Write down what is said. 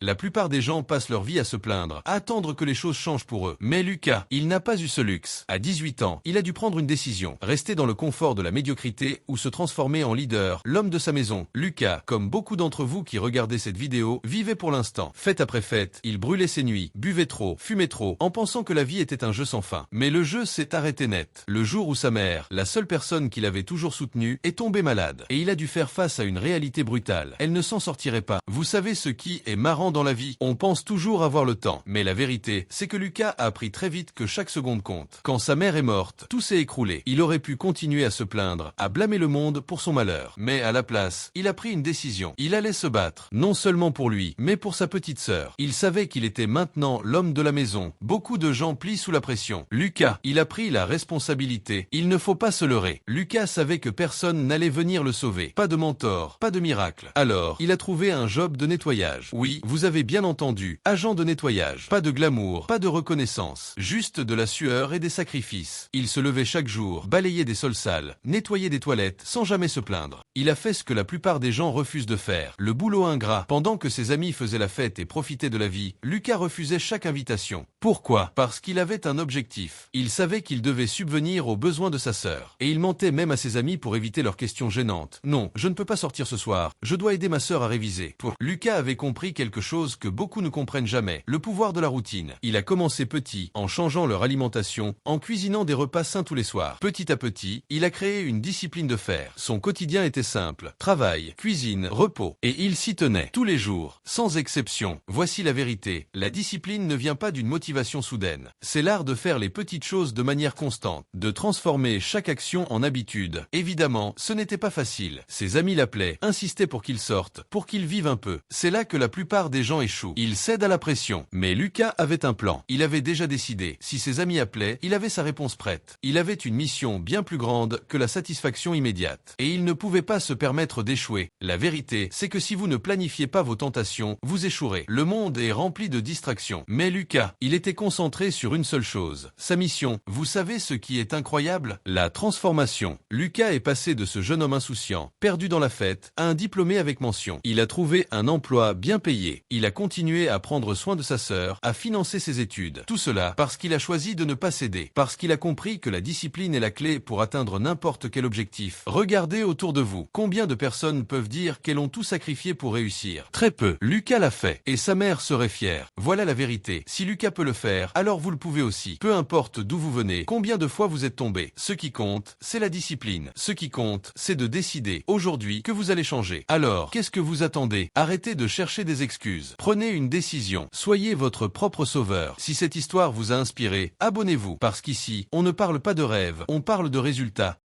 La plupart des gens passent leur vie à se plaindre, à attendre que les choses changent pour eux. Mais Lucas, il n'a pas eu ce luxe. À 18 ans, il a dû prendre une décision. Rester dans le confort de la médiocrité ou se transformer en leader, l'homme de sa maison. Lucas, comme beaucoup d'entre vous qui regardez cette vidéo, vivait pour l'instant. Fête après fête, il brûlait ses nuits, buvait trop, fumait trop, en pensant que la vie était un jeu sans fin. Mais le jeu s'est arrêté net. Le jour où sa mère, la seule personne qu'il avait toujours soutenue, est tombée malade. Et il a dû faire face à une réalité brutale. Elle ne s'en sortirait pas. Vous savez ce qui est marrant dans la vie? On pense toujours avoir le temps. Mais la vérité, c'est que Lucas a appris très vite que chaque seconde compte. Quand sa mère est morte, tout s'est écroulé. Il aurait pu continuer à se plaindre, à blâmer le monde pour son malheur. Mais à la place, il a pris une décision. Il allait se battre. Non seulement pour lui, mais pour sa petite sœur. Il savait qu'il était maintenant l'homme de la maison. Beaucoup de gens plient sous la pression. Lucas, il a pris la responsabilité. Il ne faut pas se leurrer. Lucas savait que personne n'allait venir le sauver. Pas de mentor, pas de miracle. Alors, il a trouvé un job de nettoyage. Oui, vous avez bien entendu, agent de nettoyage. Pas de glamour, pas de reconnaissance. Juste de la sueur et des sacrifices. Il se levait chaque jour, balayait des sols sales, nettoyait des toilettes, sans jamais se plaindre. Il a fait ce que la plupart des gens refusent de faire. Le boulot ingrat. Pendant que ses amis faisaient la fête et profitaient de la vie, Lucas refusait chaque invitation. Pourquoi? Parce qu'il avait un objectif. Il savait qu'il devait subvenir aux besoins de sa sœur. Et il mentait même à ses amis pour éviter leurs questions gênantes. Non, je ne peux pas sortir ce soir. Je dois aider ma sœur à réviser. Lucas avait compris quelque chose que beaucoup ne comprennent jamais. Le pouvoir de la routine. Il a commencé petit, en changeant leur alimentation, en cuisinant des repas sains tous les soirs. Petit à petit, il a créé une discipline de fer. Son quotidien était simple. Travail, cuisine, repos. Et il s'y tenait. Tous les jours. Sans exception. Voici la vérité. La discipline ne vient pas d'une motivation soudaine. C'est l'art de faire les petites choses de manière constante. De transformer chaque action en habitude. Évidemment, ce n'était pas facile. Ses amis l'appelaient, insistaient pour qu'il sorte, pour qu'il vive un peu. C'est là que la plupart des gens échouent. Ils cèdent à la pression. Mais Lucas avait un plan. Il avait déjà décidé. Si ses amis appelaient, il avait sa réponse prête. Il avait une mission bien plus grande que la satisfaction immédiate. Et il ne pouvait pas se permettre d'échouer. La vérité, c'est que si vous ne planifiez pas vos tentations, vous échouerez. Le monde est rempli de distractions. Mais Lucas, il était concentré sur une seule chose. Sa mission. Vous savez ce qui est incroyable? La transformation. Lucas est passé de ce jeune homme insouciant, perdu dans la fête, à un diplômé avec mention. Il a trouvé un emploi bien payé. Il a continué à prendre soin de sa sœur, à financer ses études. Tout cela parce qu'il a choisi de ne pas céder. Parce qu'il a compris que la discipline est la clé pour atteindre n'importe quel objectif. Regardez autour de vous. Combien de personnes peuvent dire qu'elles ont tout sacrifié pour réussir? Très peu. Lucas l'a fait. Et sa mère serait fière. Voilà la vérité. Si Lucas peut le faire, alors vous le pouvez aussi. Peu importe d'où vous venez, combien de fois vous êtes tombé. Ce qui compte, c'est la discipline. Ce qui compte, c'est de décider aujourd'hui que vous allez changer. Alors, qu'est-ce que vous attendez? Arrêtez de chercher des excuses. Prenez une décision. Soyez votre propre sauveur. Si cette histoire vous a inspiré, abonnez-vous. Parce qu'ici, on ne parle pas de rêve, on parle de résultats.